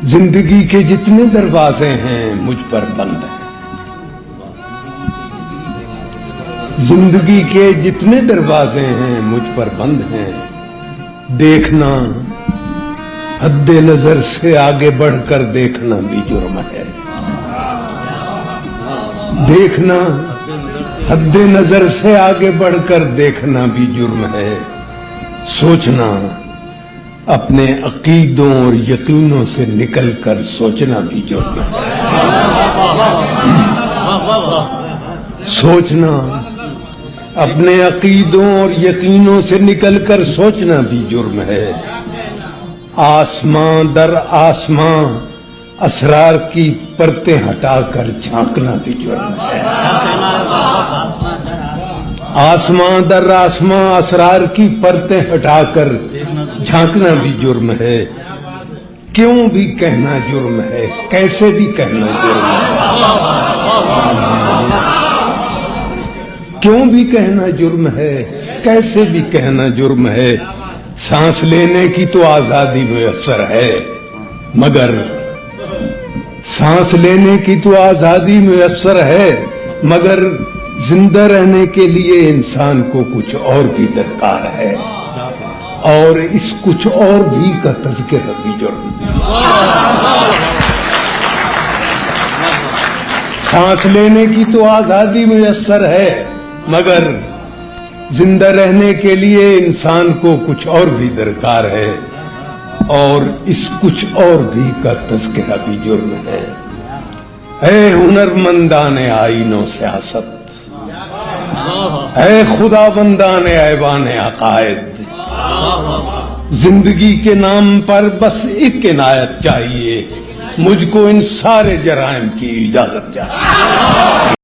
زندگی کے جتنے دروازے ہیں مجھ پر بند ہیں، زندگی کے جتنے دروازے ہیں مجھ پر بند ہیں، دیکھنا حد نظر سے آگے بڑھ کر دیکھنا بھی جرم ہے، دیکھنا حد نظر سے آگے بڑھ کر دیکھنا بھی جرم ہے، سوچنا اپنے عقیدوں اور یقینوں سے نکل کر سوچنا بھی جرم ہے، سوچنا اپنے عقیدوں اور یقینوں سے نکل کر سوچنا بھی جرم ہے، آسمان در آسمان اسرار کی پرتیں ہٹا کر جھانکنا بھی جرم ہے، آسمان در آسمان اسرار کی پرتیں ہٹا کر جھانکنا بھی جرم ہے، کیوں بھی کہنا جرم ہے، کیسے بھی کہنا جرم ہے، کیوں بھی کہنا جرم ہے، کیسے بھی کہنا جرم ہے، سانس لینے کی تو آزادی میسر ہے، مگر سانس لینے کی تو آزادی میسر ہے، مگر زندہ رہنے کے لیے انسان کو کچھ اور بھی درکار ہے، اور اس کچھ اور بھی کا تذکرہ بھی جرم ہے۔ سانس لینے کی تو آزادی میسر ہے، مگر زندہ رہنے کے لیے انسان کو کچھ اور بھی درکار ہے، اور اس کچھ اور بھی کا تذکرہ بھی جرم ہے۔ اے ہنرمندان آئین و سیاست، اے خدا بندان ایوان عقائد، زندگی کے نام پر بس ایک عنایت چاہیے، مجھ کو ان سارے جرائم کی اجازت چاہیے۔